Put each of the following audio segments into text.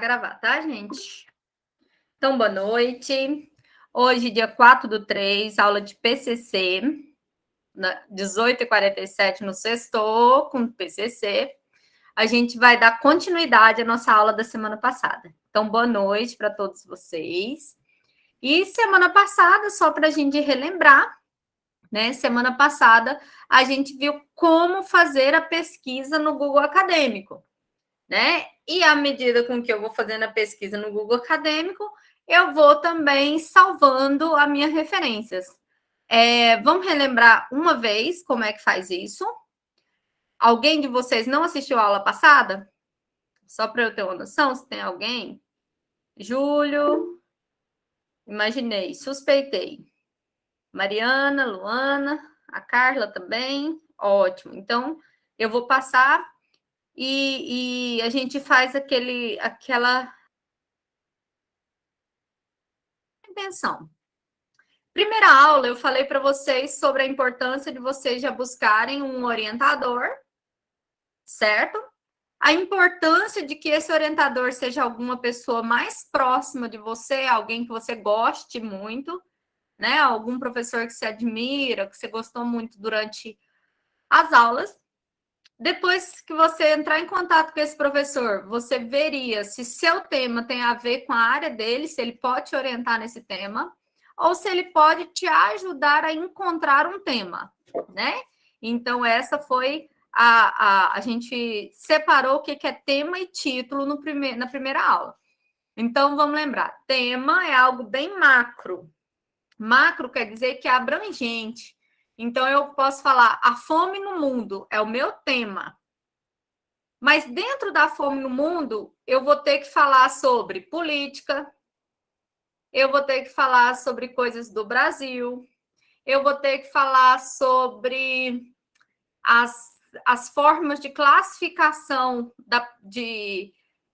Gravar, tá, gente? Então, boa noite. Hoje, dia 4/3, aula de PCC, 18h47 no Sextou, com PCC. A gente vai dar continuidade à nossa aula da semana passada. Então, boa noite para todos vocês. E semana passada, só para a gente relembrar, né? Semana passada, a gente viu como fazer a pesquisa no Google Acadêmico, né? E à medida com que eu vou fazendo a pesquisa no Google Acadêmico, eu vou também salvando as minhas referências. Vamos relembrar uma vez como é que faz isso? Alguém de vocês não assistiu a aula passada? Só para eu ter uma noção, se tem alguém. Júlio, imaginei, suspeitei. Mariana, Luana, a Carla também. Ótimo. Então, eu vou passar e a gente faz aquela intenção. Primeira aula, eu falei para vocês sobre a importância de vocês já buscarem um orientador, certo? A importância de que esse orientador seja alguma pessoa mais próxima de você, alguém que você goste muito, né? Algum professor que você admira, que você gostou muito durante as aulas. Depois que você entrar em contato com esse professor, você veria se seu tema tem a ver com a área dele, se ele pode te orientar nesse tema, ou se ele pode te ajudar a encontrar um tema, né? Então, essa foi a gente separou o que é tema e título na primeira aula. Então, vamos lembrar, tema é algo bem macro. Macro quer dizer que é abrangente. Então, eu posso falar, a fome no mundo é o meu tema. Mas dentro da fome no mundo, eu vou ter que falar sobre política, eu vou ter que falar sobre coisas do Brasil, eu vou ter que falar sobre as formas de classificação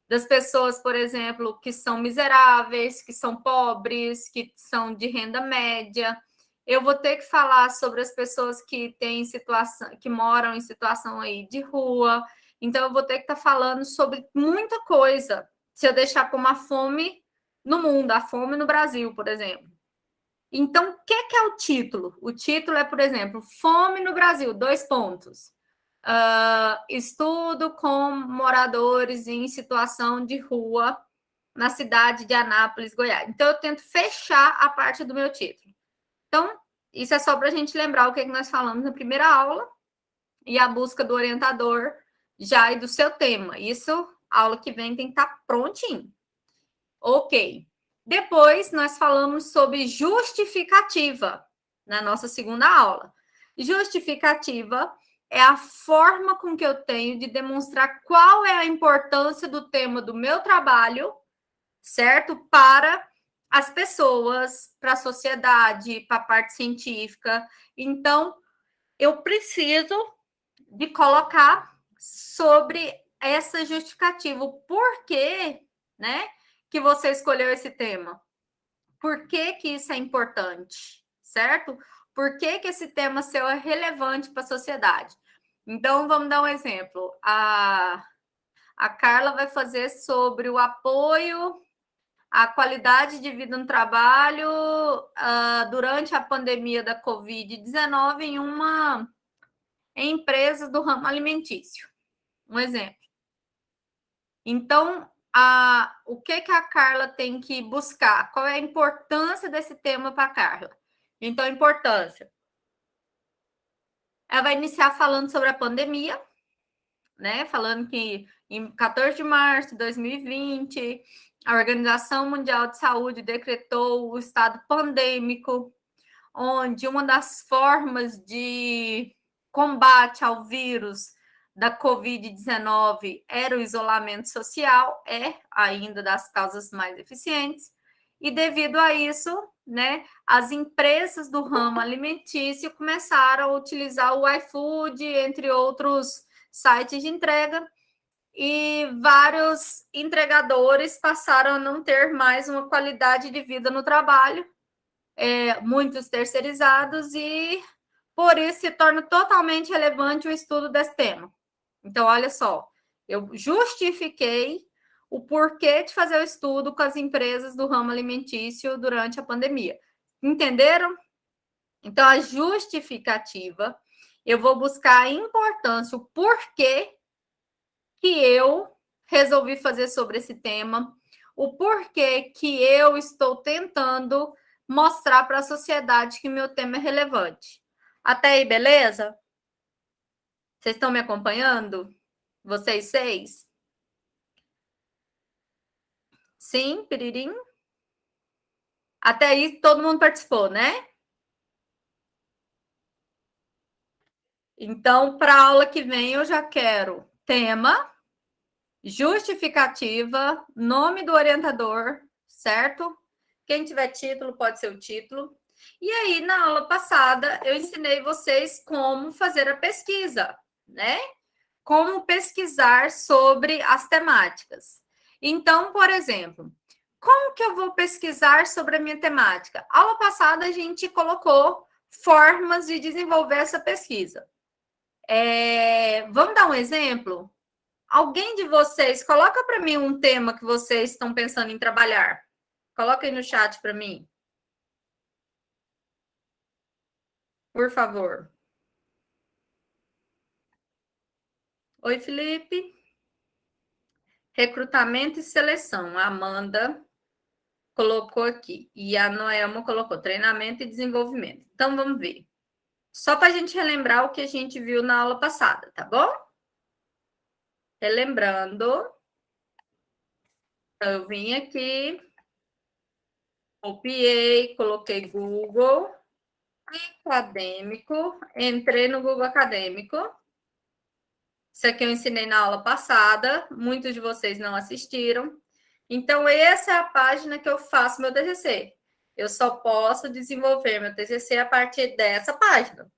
das pessoas, por exemplo, que são miseráveis, que são pobres, que são de renda média. Eu vou ter que falar sobre as pessoas que têm situação, que moram em situação aí de rua. Então, eu vou ter que estar falando sobre muita coisa. Se eu deixar como a fome no mundo, a fome no Brasil, por exemplo. Então, o que é o título? O título é, por exemplo, Fome no Brasil, 2 pontos. Estudo com moradores em situação de rua na cidade de Anápolis, Goiás. Então, eu tento fechar a parte do meu título. Então, isso é só para a gente lembrar o que nós falamos na primeira aula e a busca do orientador já e do seu tema. Isso, a aula que vem tem que estar prontinho. Ok. Depois, nós falamos sobre justificativa na nossa segunda aula. Justificativa é a forma com que eu tenho de demonstrar qual é a importância do tema do meu trabalho, certo? Para as pessoas, para a sociedade, para a parte científica. Então, eu preciso de colocar sobre essa justificativa, o porquê, né, que você escolheu esse tema. Por que isso é importante, certo? Por que esse tema seu é relevante para a sociedade? Então, vamos dar um exemplo. A Carla vai fazer sobre o apoio à qualidade de vida no trabalho durante a pandemia da Covid-19 em empresas do ramo alimentício. Um exemplo. Então, o que a Carla tem que buscar? Qual é a importância desse tema para a Carla? Então, a importância. Ela vai iniciar falando sobre a pandemia, né? Falando que em 14 de março de 2020, a Organização Mundial de Saúde decretou o estado pandêmico, onde uma das formas de combate ao vírus da Covid-19 era o isolamento social, é ainda das causas mais eficientes, e devido a isso, né, as empresas do ramo alimentício começaram a utilizar o iFood, entre outros sites de entrega, e vários entregadores passaram a não ter mais uma qualidade de vida no trabalho, muitos terceirizados, e por isso se torna totalmente relevante o estudo desse tema. Então, olha só, eu justifiquei o porquê de fazer o estudo com as empresas do ramo alimentício durante a pandemia. Entenderam? Então, a justificativa, eu vou buscar a importância, o porquê que eu resolvi fazer sobre esse tema, o porquê que eu estou tentando mostrar para a sociedade que meu tema é relevante. Até aí, beleza? Vocês estão me acompanhando? Vocês seis? Sim, piririm? Até aí todo mundo participou, né? Então, para a aula que vem, eu já quero tema, justificativa, nome do orientador, certo? Quem tiver título, pode ser o título. E aí, na aula passada, eu ensinei vocês como fazer a pesquisa, né? Como pesquisar sobre as temáticas. Então, por exemplo, como que eu vou pesquisar sobre a minha temática? Aula passada, a gente colocou formas de desenvolver essa pesquisa. Vamos dar um exemplo? Alguém de vocês, coloca para mim um tema que vocês estão pensando em trabalhar. Coloca aí no chat para mim. Por favor. Oi, Felipe. Recrutamento e seleção. A Amanda colocou aqui. E a Noelma colocou treinamento e desenvolvimento. Então, vamos ver. Só para a gente relembrar o que a gente viu na aula passada, tá bom? Relembrando. Então, eu vim aqui, copiei, coloquei Google Acadêmico, entrei no Google Acadêmico. Isso aqui eu ensinei na aula passada, muitos de vocês não assistiram. Então, essa é a página que eu faço meu TCC. Eu só posso desenvolver meu TCC a partir dessa página.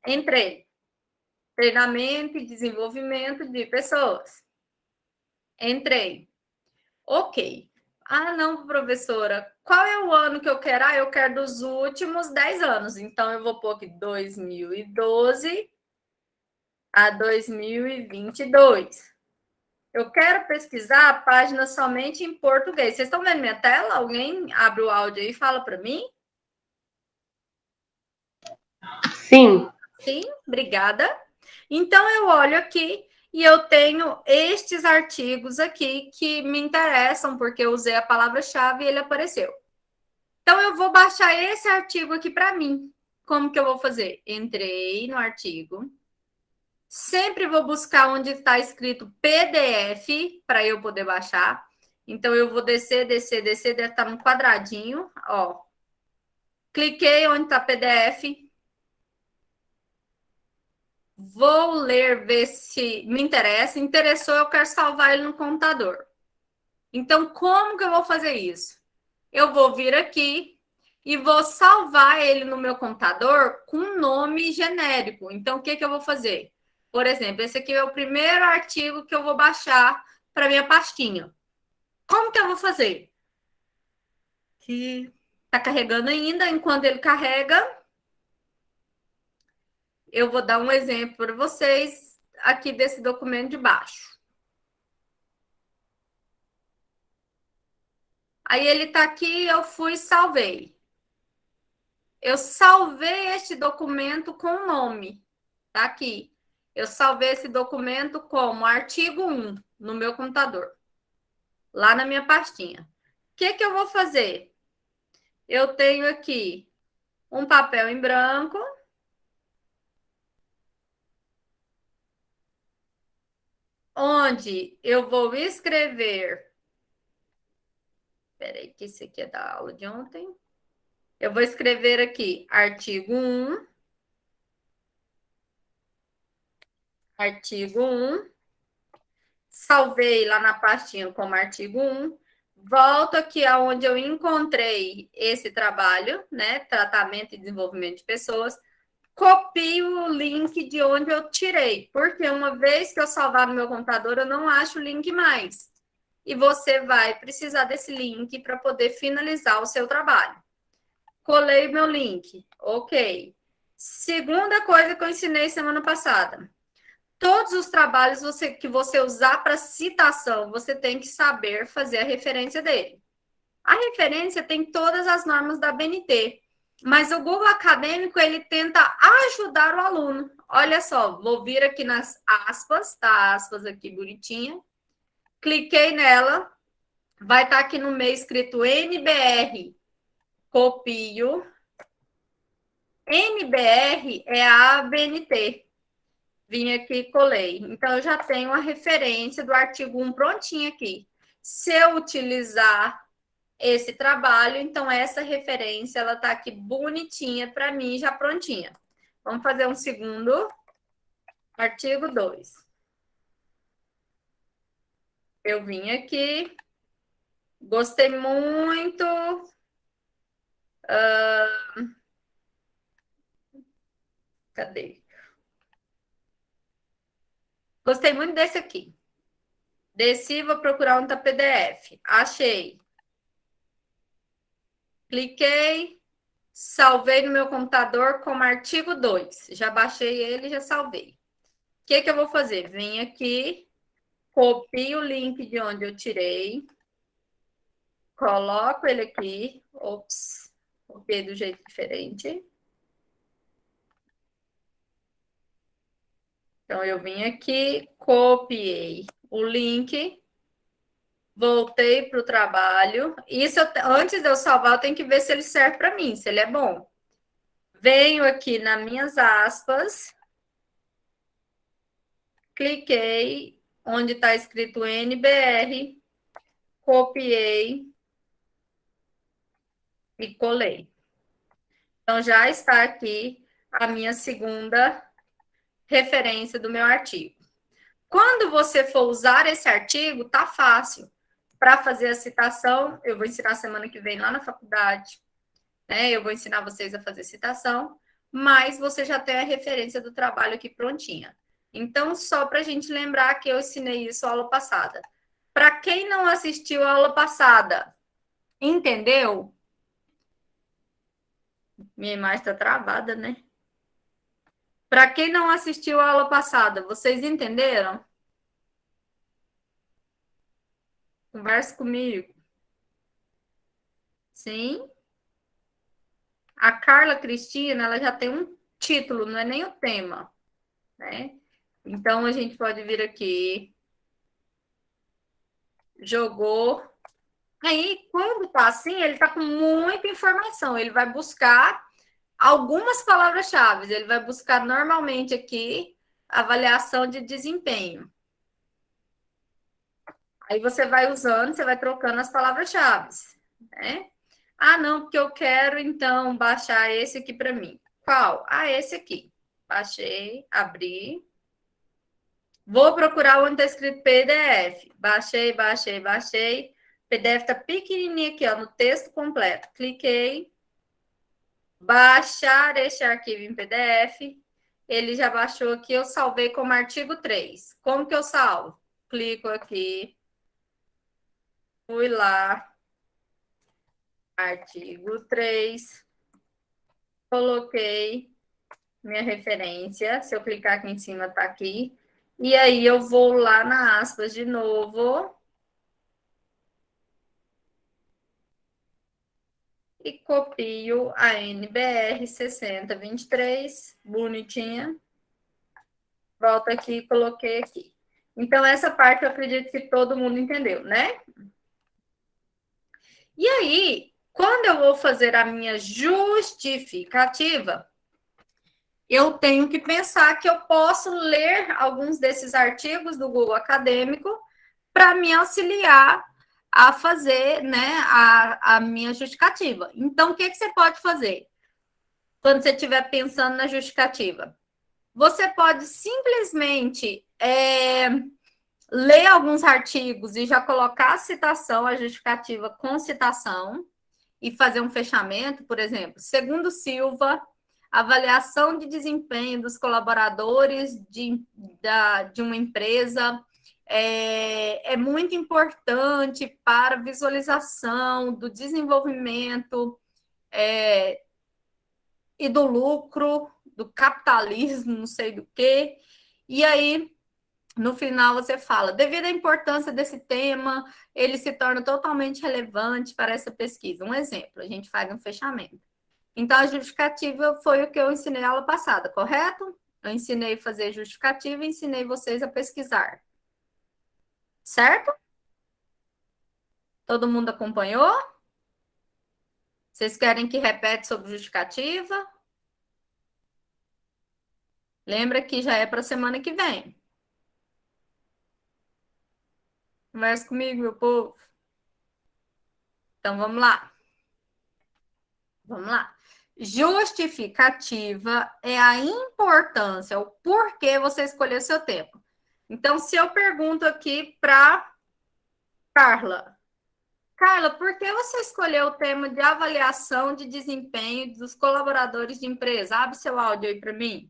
Entrei. Treinamento e desenvolvimento de pessoas. Entrei. Ok. Ah, não, professora. Qual é o ano que eu quero? Ah, eu quero dos últimos 10 anos. Então, eu vou pôr aqui 2012 a 2022. Eu quero pesquisar a página somente em português. Vocês estão vendo minha tela? Alguém abre o áudio aí e fala para mim? Sim. Sim, obrigada. Então, eu olho aqui e eu tenho estes artigos aqui que me interessam, porque eu usei a palavra-chave e ele apareceu. Então, eu vou baixar esse artigo aqui para mim. Como que eu vou fazer? Entrei no artigo. Sempre vou buscar onde está escrito PDF para eu poder baixar. Então, eu vou descer, deve estar no quadradinho, ó. Cliquei onde está PDF. Vou ler, ver se me interessa. Interessou, eu quero salvar ele no computador. Então, como que eu vou fazer isso? Eu vou vir aqui e vou salvar ele no meu computador com um nome genérico. Então, o que eu vou fazer? Por exemplo, esse aqui é o primeiro artigo que eu vou baixar para minha pastinha. Como que eu vou fazer? Que está carregando ainda. Enquanto ele carrega, eu vou dar um exemplo para vocês aqui desse documento de baixo. Aí ele está aqui, eu fui e salvei. Eu salvei este documento com o nome. Tá aqui. Eu salvei esse documento como artigo 1 no meu computador. Lá na minha pastinha. O que eu vou fazer? Eu tenho aqui um papel em branco. Onde eu vou escrever. Espera aí, que esse aqui é da aula de ontem. Eu vou escrever aqui artigo 1. Artigo 1. Salvei lá na pastinha como artigo 1. Volto aqui aonde eu encontrei esse trabalho, né? Tratamento e desenvolvimento de pessoas. Copio o link de onde eu tirei, porque uma vez que eu salvar no meu computador, eu não acho o link mais. E você vai precisar desse link para poder finalizar o seu trabalho. Colei meu link. Ok. Segunda coisa que eu ensinei semana passada. Todos os trabalhos que você usar para citação, você tem que saber fazer a referência dele. A referência tem todas as normas da BNT, mas o Google Acadêmico, ele tenta ajudar o aluno. Olha só, vou vir aqui nas aspas, tá? Aspas aqui bonitinha. Cliquei nela, vai estar aqui no meio escrito NBR. Copio. NBR é a ABNT. Vim aqui e colei. Então, eu já tenho a referência do artigo 1 prontinho aqui. Se eu utilizar esse trabalho, então essa referência, ela tá aqui bonitinha para mim, já prontinha. Vamos fazer um segundo. Artigo 2. Eu vim aqui. Gostei muito. Cadê? Gostei muito desse aqui. Desci, vou procurar um PDF. Achei. Cliquei, salvei no meu computador como artigo 2. Já baixei ele, já salvei. O que eu vou fazer? Vim aqui, copio o link de onde eu tirei, coloco ele aqui. Ops, copiei do jeito diferente. Então, eu vim aqui, copiei o link, voltei para o trabalho. Isso, antes de eu salvar, eu tenho que ver se ele serve para mim, se ele é bom. Venho aqui nas minhas aspas, cliquei onde está escrito NBR, copiei e colei. Então, já está aqui a minha segunda referência do meu artigo. Quando você for usar esse artigo, tá fácil. Para fazer a citação, eu vou ensinar semana que vem lá na faculdade, né? Eu vou ensinar vocês a fazer citação, mas você já tem a referência do trabalho aqui prontinha. Então, só para a gente lembrar que eu ensinei isso a aula passada. Para quem não assistiu a aula passada, entendeu? Minha imagem está travada, né? Para quem não assistiu a aula passada, vocês entenderam? Converse comigo. Sim? A Carla Cristina, ela já tem um título, não é nem o tema, né? Então, a gente pode vir aqui. Jogou. Aí, quando tá assim, ele tá com muita informação. Ele vai buscar algumas palavras-chave. Ele vai buscar normalmente aqui avaliação de desempenho. Aí você vai usando, você vai trocando as palavras-chave, né? Ah, não, porque eu quero então baixar esse aqui para mim. Qual? Ah, esse aqui. Baixei, abri. Vou procurar onde está escrito PDF. Baixei, baixei, baixei. PDF está pequenininho aqui, ó, no texto completo. Cliquei. Baixar este arquivo em PDF. Ele já baixou aqui, eu salvei como artigo 3. Como que eu salvo? Clico aqui. Fui lá. Artigo 3. Coloquei minha referência. Se eu clicar aqui em cima, tá aqui. E aí eu vou lá na aspas de novo. E copio a NBR 6023, bonitinha. Volto aqui e coloquei aqui. Então, essa parte eu acredito que todo mundo entendeu, né? E aí, quando eu vou fazer a minha justificativa, eu tenho que pensar que eu posso ler alguns desses artigos do Google Acadêmico para me auxiliar a fazer, né, a minha justificativa. Então, o que você pode fazer quando você estiver pensando na justificativa? Você pode simplesmente ler alguns artigos e já colocar a citação, a justificativa com citação e fazer um fechamento, por exemplo, segundo Silva, avaliação de desempenho dos colaboradores de uma empresa é muito importante para visualização do desenvolvimento e do lucro, do capitalismo, não sei do que. E aí, no final, você fala, devido à importância desse tema, ele se torna totalmente relevante para essa pesquisa. Um exemplo, a gente faz um fechamento. Então, a justificativa foi o que eu ensinei na aula passada, correto? Eu ensinei a fazer justificativa e ensinei vocês a pesquisar. Certo? Todo mundo acompanhou? Vocês querem que repete sobre justificativa? Lembra que já é para a semana que vem. Conversa comigo, meu povo. Então, vamos lá. Vamos lá. Justificativa é a importância, o porquê você escolheu seu tempo. Então, se eu pergunto aqui para Carla, Carla, por que você escolheu o tema de avaliação de desempenho dos colaboradores de empresa? Abre seu áudio aí para mim.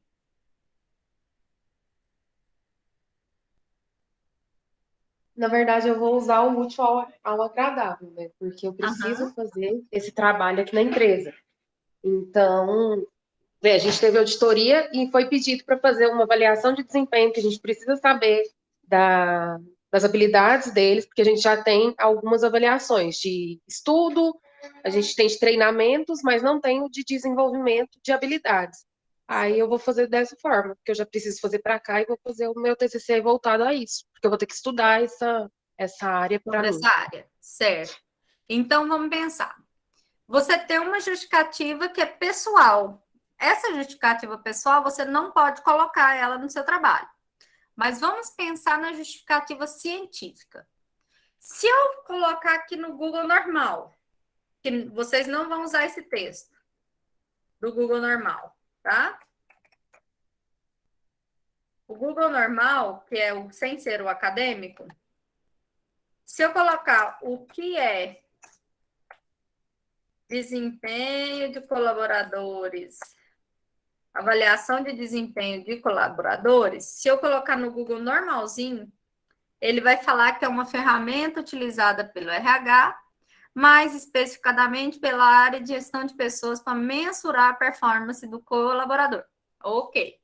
Na verdade, eu vou usar o útil ao agradável, né? Porque eu preciso Aham. fazer esse trabalho aqui na empresa. Então, a gente teve auditoria e foi pedido para fazer uma avaliação de desempenho, que a gente precisa saber da, das habilidades deles, porque a gente já tem algumas avaliações de estudo, a gente tem de treinamentos, mas não tem o de desenvolvimento de habilidades. Aí eu vou fazer dessa forma, porque eu já preciso fazer para cá e vou fazer o meu TCC voltado a isso, porque eu vou ter que estudar essa área para Sobre mim. essa área, certo. Então, vamos pensar. Você tem uma justificativa que é pessoal. Essa justificativa pessoal, você não pode colocar ela no seu trabalho. Mas vamos pensar na justificativa científica. Se eu colocar aqui no Google normal, que vocês não vão usar esse texto do Google normal, tá? O Google normal, que é o sem ser o acadêmico, se eu colocar o que é desempenho de colaboradores, avaliação de desempenho de colaboradores, se eu colocar no Google normalzinho, ele vai falar que é uma ferramenta utilizada pelo RH, mais especificadamente pela área de gestão de pessoas para mensurar a performance do colaborador. Ok.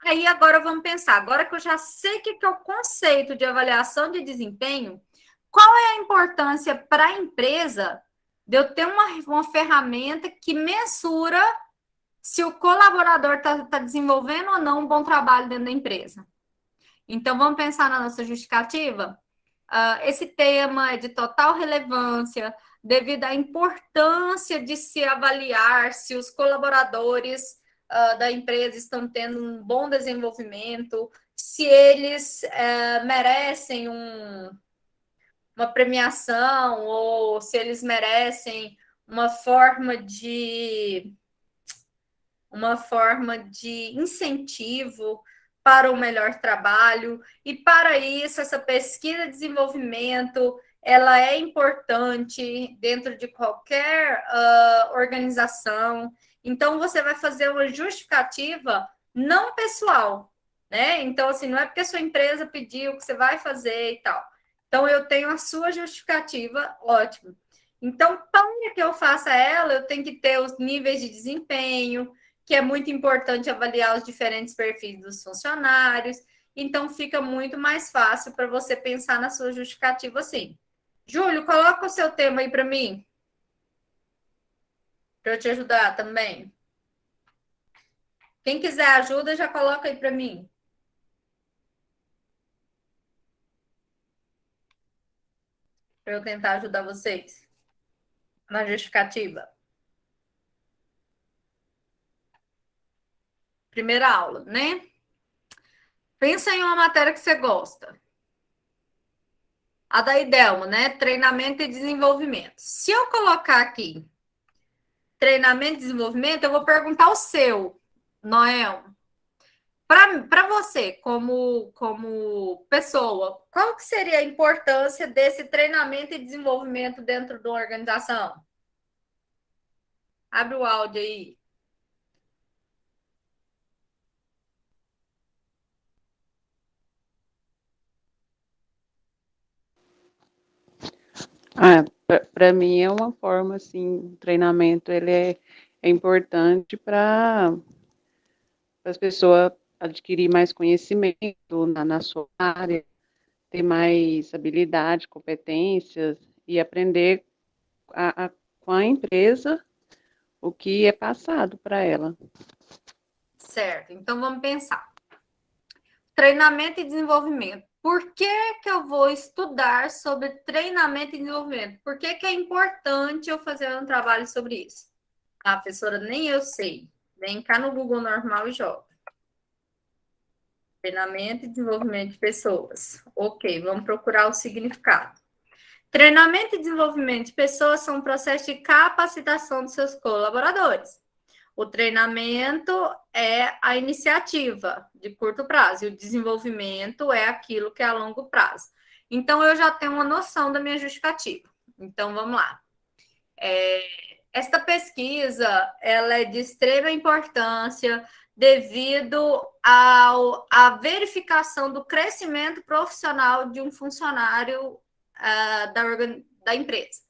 Aí agora vamos pensar, agora que eu já sei o que é o conceito de avaliação de desempenho, qual é a importância para a empresa de eu ter uma ferramenta que mensura se o colaborador está desenvolvendo ou não um bom trabalho dentro da empresa? Então, vamos pensar na nossa justificativa? Esse tema é de total relevância devido à importância de se avaliar se os colaboradores da empresa estão tendo um bom desenvolvimento, se eles merecem uma premiação ou se eles merecem uma forma de incentivo para o melhor trabalho, e para isso essa pesquisa e desenvolvimento ela é importante dentro de qualquer organização. Então você vai fazer uma justificativa não pessoal, né? Então assim, não é porque a sua empresa pediu que você vai fazer e tal. Então eu tenho a sua justificativa, ótimo. Então, para que eu faça ela, eu tenho que ter os níveis de desempenho, que é muito importante avaliar os diferentes perfis dos funcionários. Então, fica muito mais fácil para você pensar na sua justificativa assim. Júlio, coloca o seu tema aí para mim, para eu te ajudar também. Quem quiser ajuda, já coloca aí para mim. Para eu tentar ajudar vocês na justificativa. Primeira aula, né? Pensa em uma matéria que você gosta. A da Idelmo, né? Treinamento e desenvolvimento. Se eu colocar aqui treinamento e desenvolvimento, eu vou perguntar o seu, Noel. Para você, como pessoa, qual que seria a importância desse treinamento e desenvolvimento dentro da organização? Abre o áudio aí. Para mim é uma forma, assim, o treinamento ele é importante para as pessoas adquirir mais conhecimento na sua área, ter mais habilidade, competências e aprender com a empresa o que é passado para ela. Certo, então vamos pensar. Treinamento e desenvolvimento. Por que eu vou estudar sobre treinamento e desenvolvimento? Por que é importante eu fazer um trabalho sobre isso? Ah, professora, nem eu sei. Vem cá no Google normal e joga. Treinamento e desenvolvimento de pessoas. Ok, vamos procurar o significado. Treinamento e desenvolvimento de pessoas são um processo de capacitação dos seus colaboradores. O treinamento é a iniciativa de curto prazo e o desenvolvimento é aquilo que é a longo prazo. Então, eu já tenho uma noção da minha justificativa. Então, vamos lá. Esta pesquisa ela é de extrema importância devido à verificação do crescimento profissional de um funcionário da empresa.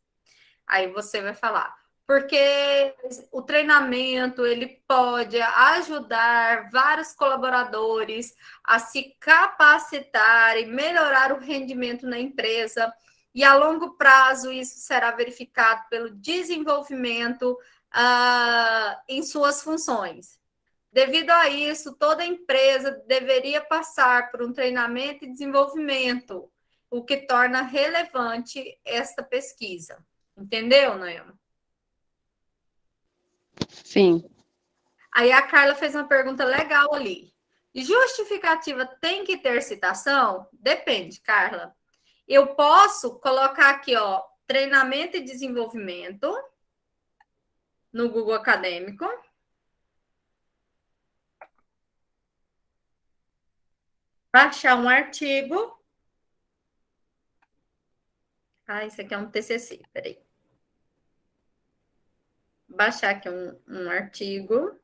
Aí você vai falar, porque o treinamento ele pode ajudar vários colaboradores a se capacitar e melhorar o rendimento na empresa, e a longo prazo isso será verificado pelo desenvolvimento em suas funções. Devido a isso, toda empresa deveria passar por um treinamento e desenvolvimento, o que torna relevante esta pesquisa. Entendeu, Noema? Sim. Aí a Carla fez uma pergunta legal ali. Justificativa tem que ter citação? Depende, Carla. Eu posso colocar aqui, ó, treinamento e desenvolvimento no Google Acadêmico. Baixar um artigo. Ah, isso aqui é um TCC, peraí. Baixar aqui um artigo.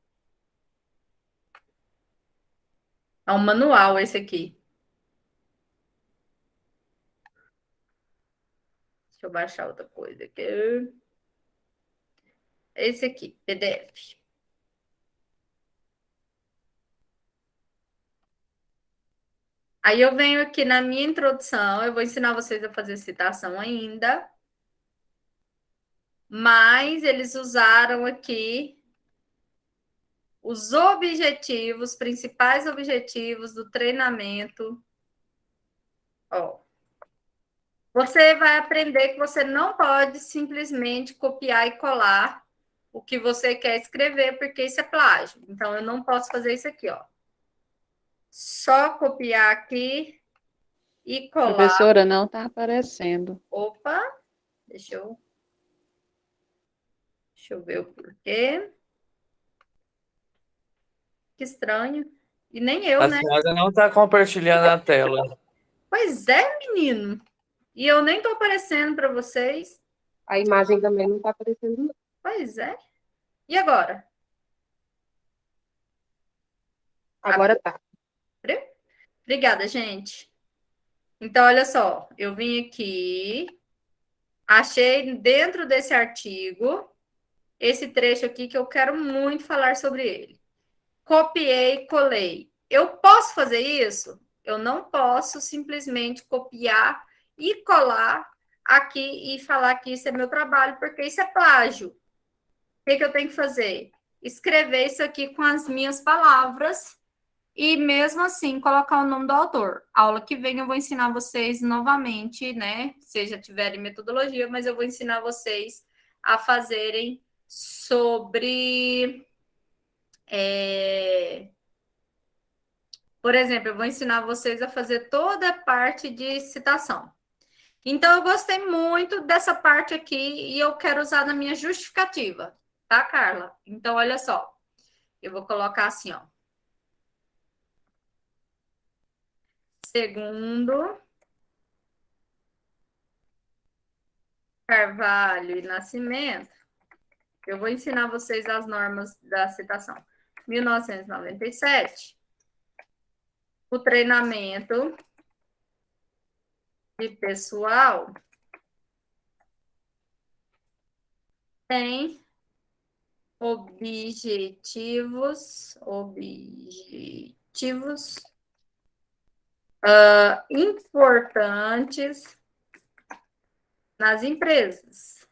É um manual esse aqui. Deixa eu baixar outra coisa aqui. Esse aqui, PDF. Aí eu venho aqui na minha introdução, eu vou ensinar vocês a fazer citação ainda, mas eles usaram aqui os objetivos, principais objetivos do treinamento. Ó, você vai aprender que você não pode simplesmente copiar e colar o que você quer escrever, porque isso é plágio. Então, eu não posso fazer isso aqui, ó. Só copiar aqui e colar. Professora, não está aparecendo. Opa, deixa eu ver o porquê. Que estranho. E nem eu, A né? senhora não está compartilhando a tela. Pois é, menino. E eu nem tô aparecendo para vocês. A imagem também não está aparecendo, não. Pois é. E agora? Agora tá. Obrigada, gente. Então, olha só. Eu vim aqui, achei dentro desse artigo esse trecho aqui que eu quero muito falar sobre ele. Copiei, colei. Eu posso fazer isso? Eu não posso simplesmente copiar e colar aqui e falar que isso é meu trabalho, porque isso é plágio. O que eu tenho que fazer? Escrever isso aqui com as minhas palavras e, mesmo assim, colocar o nome do autor. A aula que vem eu vou ensinar vocês novamente, né? Se já tiverem metodologia, mas eu vou ensinar vocês a fazerem sobre... Por exemplo, eu vou ensinar vocês a fazer toda a parte de citação. Então, eu gostei muito dessa parte aqui e eu quero usar na minha justificativa, tá, Carla? Então, olha só. Eu vou colocar assim, ó. Segundo Carvalho e Nascimento, eu vou ensinar vocês as normas da citação. 1997, o treinamento de pessoal tem objetivos ativos importantes nas empresas.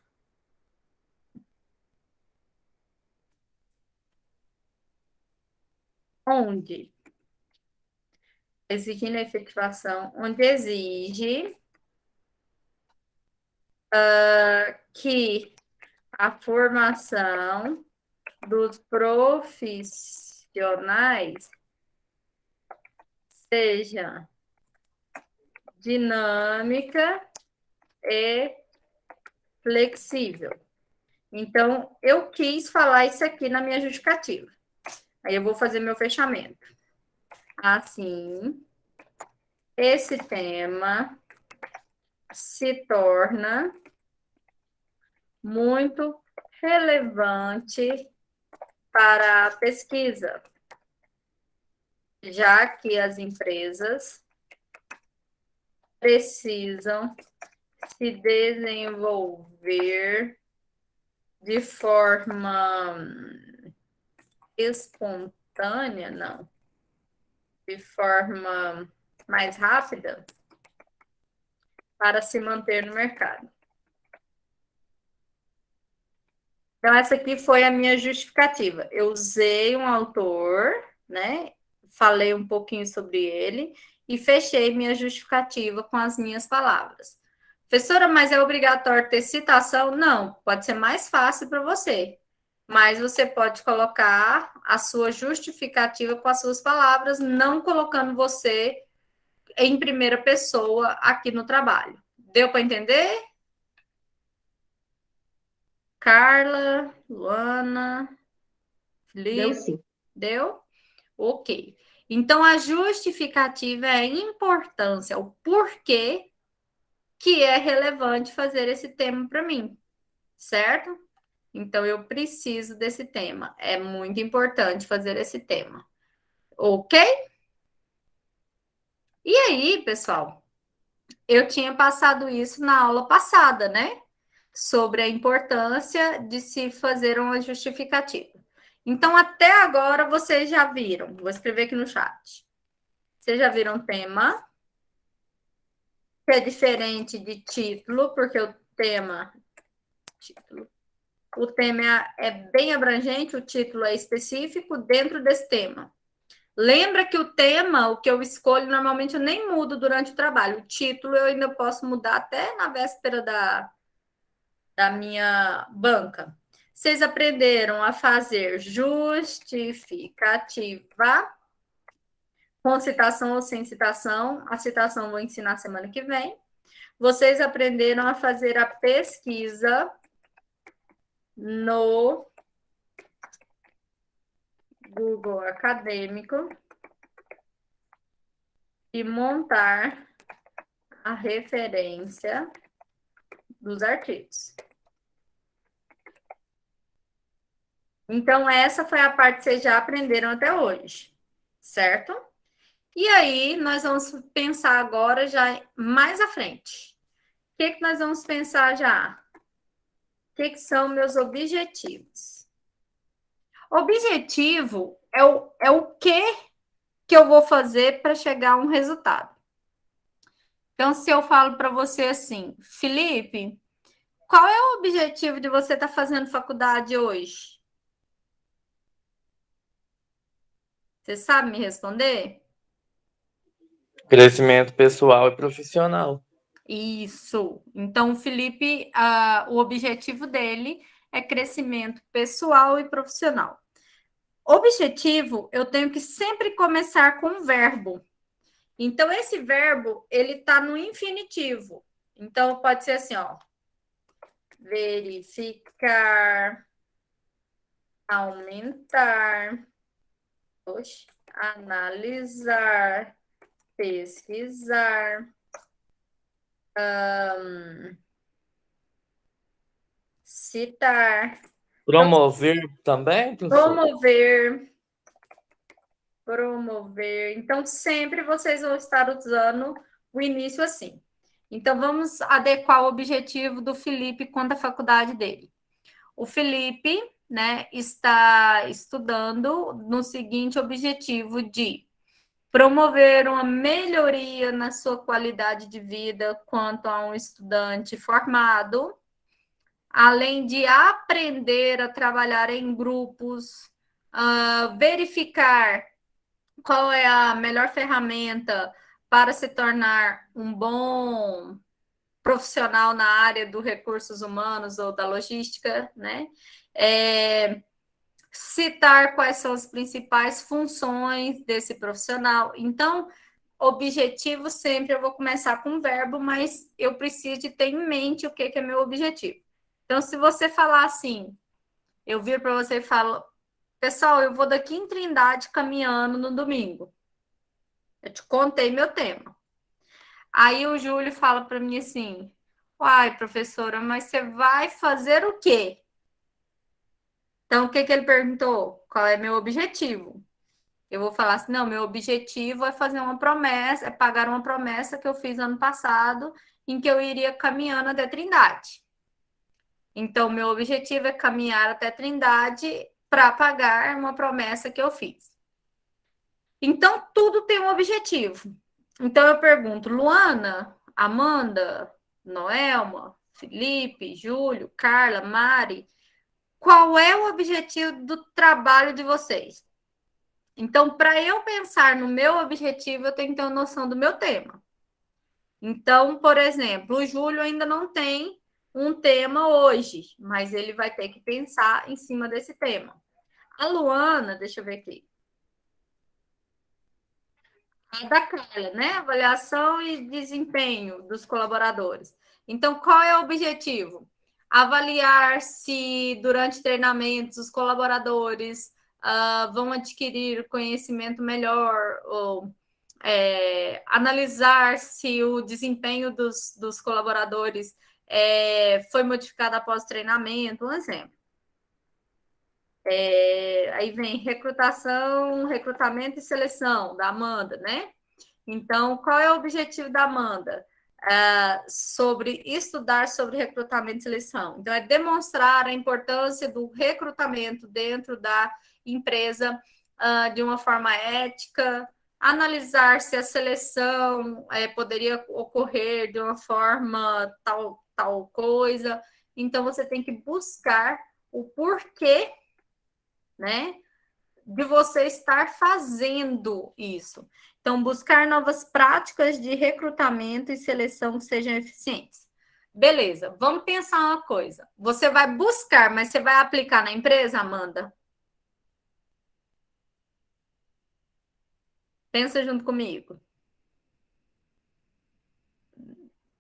Onde? Exigindo a efetivação, onde exige que a formação dos profissionais seja dinâmica e flexível. Então, eu quis falar isso aqui na minha justificativa. Aí eu vou fazer meu fechamento. Assim, esse tema se torna muito relevante para a pesquisa, já que as empresas precisam se desenvolver de forma espontânea, não, de forma mais rápida, para se manter no mercado. Então, essa aqui foi a minha justificativa. Eu usei um autor, né? Falei um pouquinho sobre ele e fechei minha justificativa com as minhas palavras. Professora, mas é obrigatório ter citação? Não, pode ser mais fácil para você. Mas você pode colocar a sua justificativa com as suas palavras, não colocando você em primeira pessoa aqui no trabalho. Deu para entender? Carla, Luana, Felipe? Deu sim. Deu? Ok. Então, a justificativa é a importância, o porquê que é relevante fazer esse tema para mim, certo? Então, eu preciso desse tema. É muito importante fazer esse tema. Ok? E aí, pessoal, eu tinha passado isso na aula passada, né? Sobre a importância de se fazer uma justificativa. Então, até agora, vocês já viram. Vou escrever aqui no chat. Vocês já viram tema, que é diferente de título, porque o tema é bem abrangente, o título é específico dentro desse tema. Lembra que o tema, o que eu escolho, normalmente eu nem mudo durante o trabalho. O título eu ainda posso mudar até na véspera da minha banca. Vocês aprenderam a fazer justificativa, com citação ou sem citação. A citação eu vou ensinar semana que vem. Vocês aprenderam a fazer a pesquisa no Google Acadêmico e montar a referência dos artigos. Então, essa foi a parte que vocês já aprenderam até hoje, certo? E aí, nós vamos pensar agora já mais à frente. O que nós vamos pensar já? O que são meus objetivos? Objetivo é o que eu vou fazer para chegar a um resultado. Então, se eu falo para você assim, Felipe, qual é o objetivo de você estar fazendo faculdade hoje? Você sabe me responder? Crescimento pessoal e profissional. Isso. Então, o Felipe, o objetivo dele é crescimento pessoal e profissional. Objetivo, eu tenho que sempre começar com um verbo. Então, esse verbo, ele está no infinitivo. Então, pode ser assim, ó. Verificar, aumentar, analisar, pesquisar, citar. Promover também, professor? Promover. Então, sempre vocês vão estar usando o início assim. Então, vamos adequar o objetivo do Felipe quanto à faculdade dele. O Felipe, né, está estudando no seguinte objetivo de promover uma melhoria na sua qualidade de vida quanto a um estudante formado, além de aprender a trabalhar em grupos, verificar qual é a melhor ferramenta para se tornar um bom profissional na área dos recursos humanos ou da logística, né? Citar quais são as principais funções desse profissional. Então, objetivo sempre eu vou começar com verbo, mas eu preciso de ter em mente o que é meu objetivo. Então, se você falar assim, eu viro para você e falo, pessoal, eu vou daqui em Trindade caminhando no domingo. Eu te contei meu tema. Aí o Júlio fala para mim assim, uai, professora, mas você vai fazer o quê? Então, o que ele perguntou? Qual é meu objetivo? Eu vou falar assim, não, meu objetivo é fazer uma promessa, é pagar uma promessa que eu fiz ano passado, em que eu iria caminhando até Trindade. Então, meu objetivo é caminhar até Trindade para pagar uma promessa que eu fiz. Então, tudo tem um objetivo. Então, eu pergunto, Luana, Amanda, Noelma, Felipe, Júlio, Carla, Mari, qual é o objetivo do trabalho de vocês? Então, para eu pensar no meu objetivo, eu tenho que ter uma noção do meu tema. Então, por exemplo, o Júlio ainda não tem um tema hoje, mas ele vai ter que pensar em cima desse tema. A Luana, deixa eu ver aqui. A da Carla, né? Avaliação e desempenho dos colaboradores. Então, qual é o objetivo? Avaliar se durante treinamentos os colaboradores vão adquirir conhecimento melhor, ou analisar se o desempenho dos colaboradores foi modificado após o treinamento, um exemplo. Aí vem recrutamento e seleção, da Amanda, né? Então, qual é o objetivo da Amanda? Sobre estudar sobre recrutamento e seleção. Então, é demonstrar a importância do recrutamento dentro da empresa de uma forma ética, analisar se a seleção poderia ocorrer de uma forma tal coisa. Então, você tem que buscar o porquê, né, de você estar fazendo isso. Então, buscar novas práticas de recrutamento e seleção que sejam eficientes. Beleza, vamos pensar uma coisa. Você vai buscar, mas você vai aplicar na empresa, Amanda? Pensa junto comigo.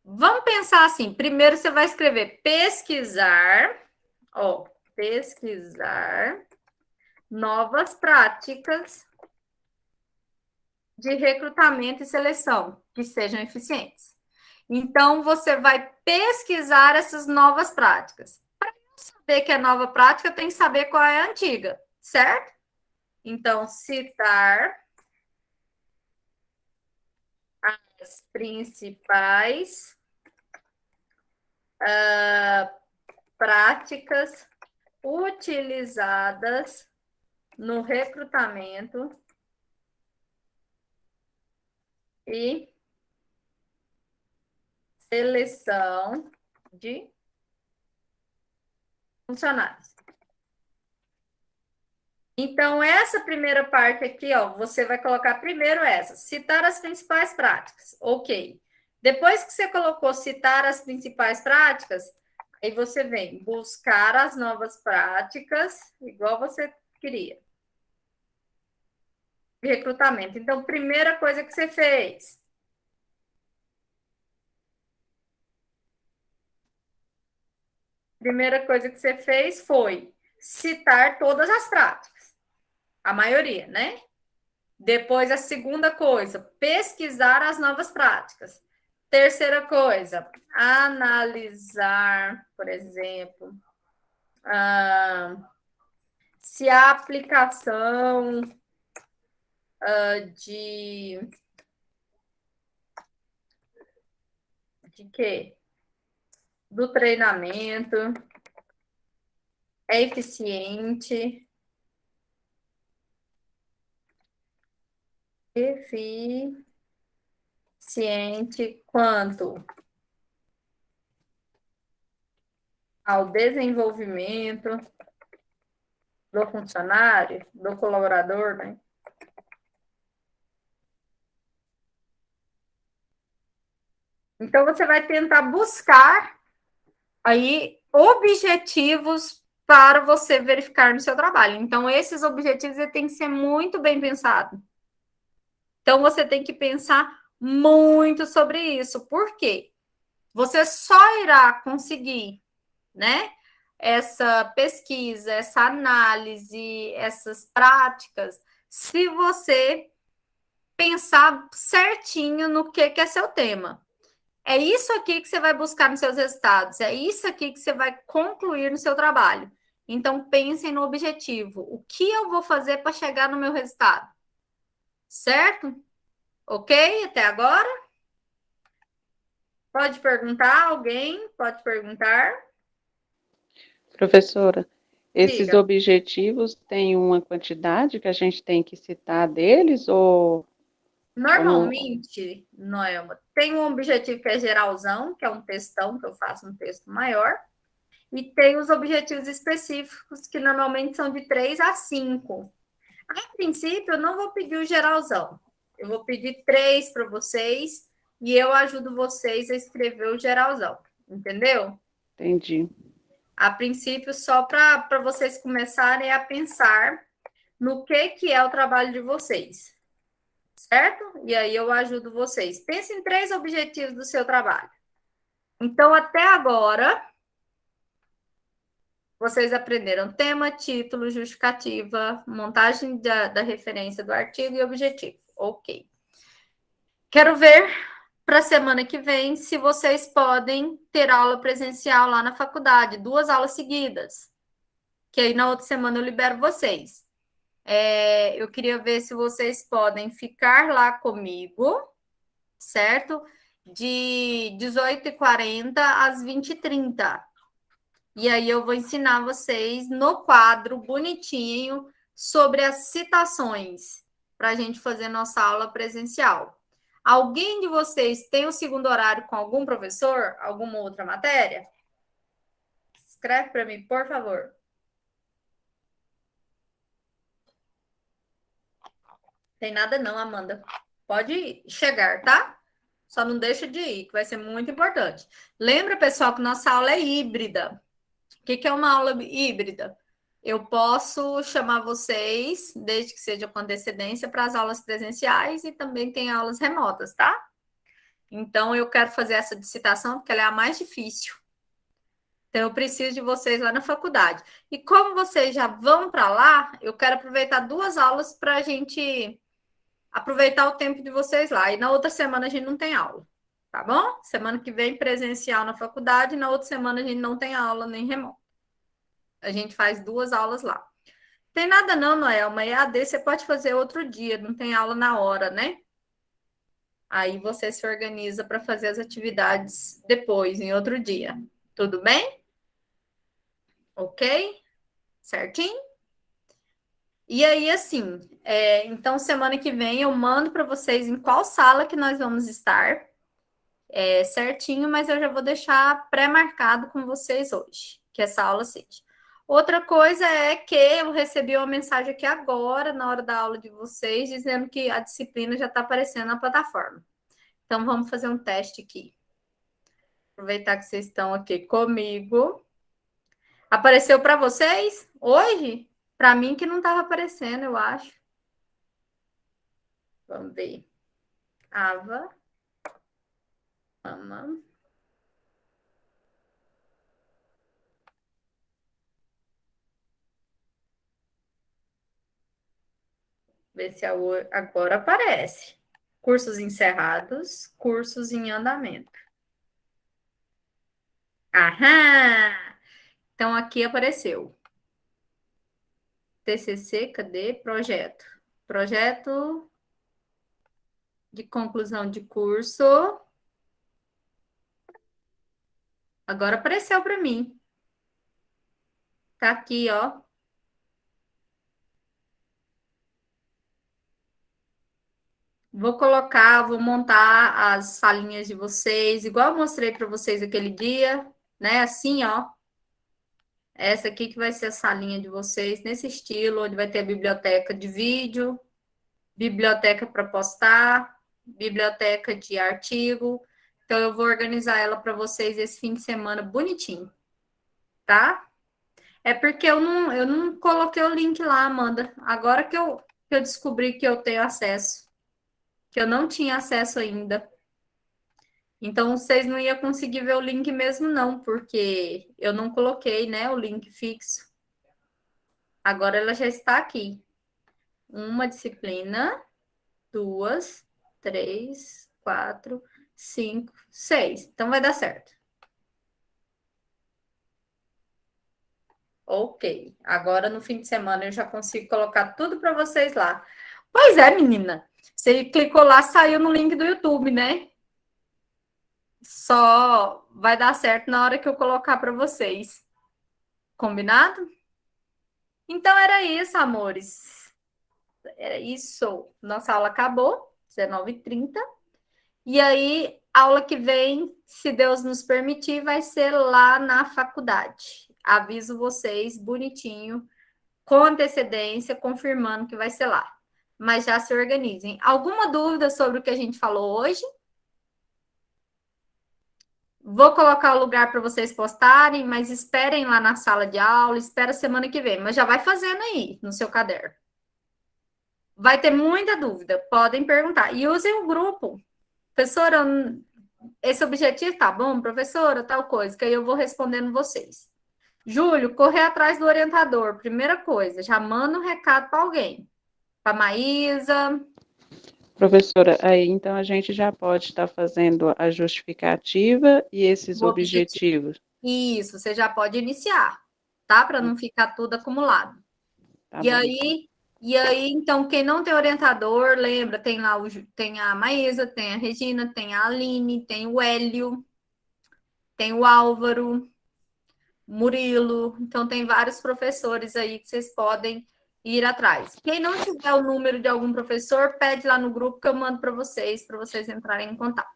Vamos pensar assim. Primeiro você vai escrever pesquisar, pesquisar novas práticas de recrutamento e seleção que sejam eficientes. Então, você vai pesquisar essas novas práticas. Para saber que é nova prática, tem que saber qual é a antiga, certo? Então, citar as principais práticas utilizadas no recrutamento e seleção de funcionários. Então, essa primeira parte aqui, você vai colocar primeiro essa, citar as principais práticas. Ok. Depois que você colocou citar as principais práticas, aí você vem buscar as novas práticas, igual você queria. De recrutamento. Então, primeira coisa que você fez. Primeira coisa que você fez foi citar todas as práticas. A maioria, né? Depois, a segunda coisa, pesquisar as novas práticas. Terceira coisa, analisar, por exemplo, se a aplicação de quê? Do treinamento é eficiente eficiente quanto ao desenvolvimento do funcionário, do colaborador, né? Então, você vai tentar buscar aí objetivos para você verificar no seu trabalho. Então, esses objetivos têm que ser muito bem pensados. Então, você tem que pensar muito sobre isso. Por quê? Você só irá conseguir, né, essa pesquisa, essa análise, essas práticas, se você pensar certinho no que é seu tema. É isso aqui que você vai buscar nos seus resultados, é isso aqui que você vai concluir no seu trabalho. Então, pensem no objetivo. O que eu vou fazer para chegar no meu resultado? Certo? Ok? Até agora? Pode perguntar alguém? Pode perguntar? Professora, esses Diga. objetivos têm uma quantidade que a gente tem que citar deles ou não? Normalmente, Noelma, tem um objetivo que é geralzão, que é um textão, que eu faço um texto maior, e tem os objetivos específicos, que normalmente são de 3 a 5. A princípio, eu não vou pedir o geralzão. Eu vou pedir 3 para vocês e eu ajudo vocês a escrever o geralzão. Entendeu? Entendi. A princípio, só para vocês começarem a pensar no que é o trabalho de vocês. Certo? E aí eu ajudo vocês. Pense em 3 objetivos do seu trabalho. Então, até agora, vocês aprenderam tema, título, justificativa, montagem da referência do artigo e objetivo. Ok. Quero ver para a semana que vem se vocês podem ter aula presencial lá na faculdade, 2 aulas seguidas. Que aí na outra semana eu libero vocês. Eu queria ver se vocês podem ficar lá comigo, certo? De 18h40 às 20h30. E aí eu vou ensinar vocês no quadro bonitinho sobre as citações para a gente fazer nossa aula presencial. Alguém de vocês tem o segundo horário com algum professor? Alguma outra matéria? Escreve para mim, por favor. Tem nada não, Amanda. Pode chegar, tá? Só não deixa de ir, que vai ser muito importante. Lembra, pessoal, que nossa aula é híbrida. O que é uma aula híbrida? Eu posso chamar vocês, desde que seja com antecedência, para as aulas presenciais e também tem aulas remotas, tá? Então, eu quero fazer essa dissertação porque ela é a mais difícil. Então, eu preciso de vocês lá na faculdade. E como vocês já vão para lá, eu quero aproveitar 2 aulas para a gente aproveitar o tempo de vocês lá. E na outra semana a gente não tem aula, tá bom? Semana que vem presencial na faculdade, e na outra semana a gente não tem aula nem remoto. A gente faz 2 aulas lá. Tem nada não, Noelma. EAD você pode fazer outro dia, não tem aula na hora, né? Aí você se organiza para fazer as atividades depois, em outro dia. Tudo bem? Ok? Certinho? E aí, assim, então semana que vem eu mando para vocês em qual sala que nós vamos estar, certinho, mas eu já vou deixar pré-marcado com vocês hoje, que essa aula seja. Outra coisa é que eu recebi uma mensagem aqui agora, na hora da aula de vocês, dizendo que a disciplina já está aparecendo na plataforma. Então, vamos fazer um teste aqui. Aproveitar que vocês estão aqui comigo. Apareceu para vocês hoje? Para mim que não estava aparecendo, eu acho. Vamos ver. Ava. Ama. Ver se agora aparece. Cursos encerrados, cursos em andamento. Aham! Então, aqui apareceu. TCC, cadê? Projeto. Projeto de conclusão de curso. Agora apareceu para mim. Tá aqui, ó. Vou montar as salinhas de vocês, igual eu mostrei para vocês aquele dia, né? Assim, ó. Essa aqui que vai ser a salinha de vocês, nesse estilo, onde vai ter a biblioteca de vídeo, biblioteca para postar, biblioteca de artigo. Então, eu vou organizar ela para vocês esse fim de semana bonitinho, tá? É porque eu não coloquei o link lá, Amanda. Agora que eu descobri que eu tenho acesso, que eu não tinha acesso ainda. Então, vocês não iam conseguir ver o link mesmo, não, porque eu não coloquei, né, o link fixo. Agora ela já está aqui. Uma disciplina, 2, 3, 4, 5, 6. Então, vai dar certo. Ok. Agora, no fim de semana, eu já consigo colocar tudo para vocês lá. Pois é, menina. Você clicou lá, saiu no link do YouTube, né? Só vai dar certo na hora que eu colocar para vocês. Combinado? Então era isso, amores. Era isso. Nossa aula acabou, 19h30. E aí, aula que vem, se Deus nos permitir, vai ser lá na faculdade. Aviso vocês bonitinho, com antecedência, confirmando que vai ser lá. Mas já se organizem. Alguma dúvida sobre o que a gente falou hoje? Vou colocar o lugar para vocês postarem, mas esperem lá na sala de aula, espera semana que vem, mas já vai fazendo aí no seu caderno. Vai ter muita dúvida, podem perguntar. E usem o grupo. Professora, esse objetivo tá bom? Professora, tal coisa, que aí eu vou respondendo vocês. Júlio, correr atrás do orientador. Primeira coisa, já manda um recado para alguém. Para Maísa. Professora, aí então a gente já pode estar fazendo a justificativa e esses O objetivo. objetivos. Isso, você já pode iniciar, tá? Para não ficar tudo acumulado. Tá E bom. aí, então, quem não tem orientador, lembra, tem lá tem a Maísa, tem a Regina, tem a Aline, tem o Hélio, tem o Álvaro, Murilo. Então, tem vários professores aí que vocês podem ir atrás. Quem não tiver o número de algum professor, pede lá no grupo que eu mando para vocês entrarem em contato.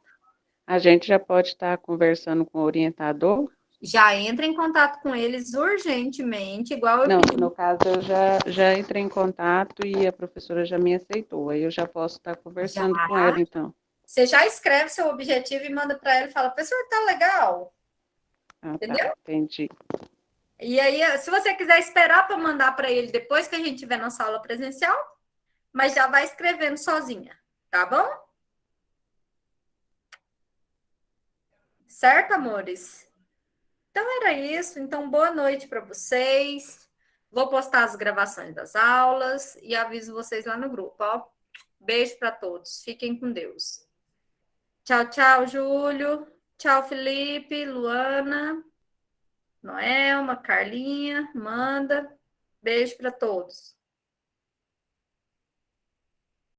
A gente já pode estar conversando com o orientador? Já entra em contato com eles urgentemente, igual eu Não, pedi. no caso eu já entrei em contato e a professora já me aceitou. Aí eu já posso estar conversando com ela, então. Você já escreve seu objetivo e manda para ela e fala, professor, tá legal? Ah, Entendeu? tá, entendi. E aí, se você quiser esperar para mandar para ele depois que a gente tiver nossa aula presencial, mas já vai escrevendo sozinha, tá bom? Certo, amores? Então era isso. Então, boa noite para vocês. Vou postar as gravações das aulas e aviso vocês lá no grupo, ó. Beijo para todos. Fiquem com Deus. Tchau, tchau, Júlio. Tchau, Felipe, Luana, Noelma, Carlinha, Amanda. Beijo para todos.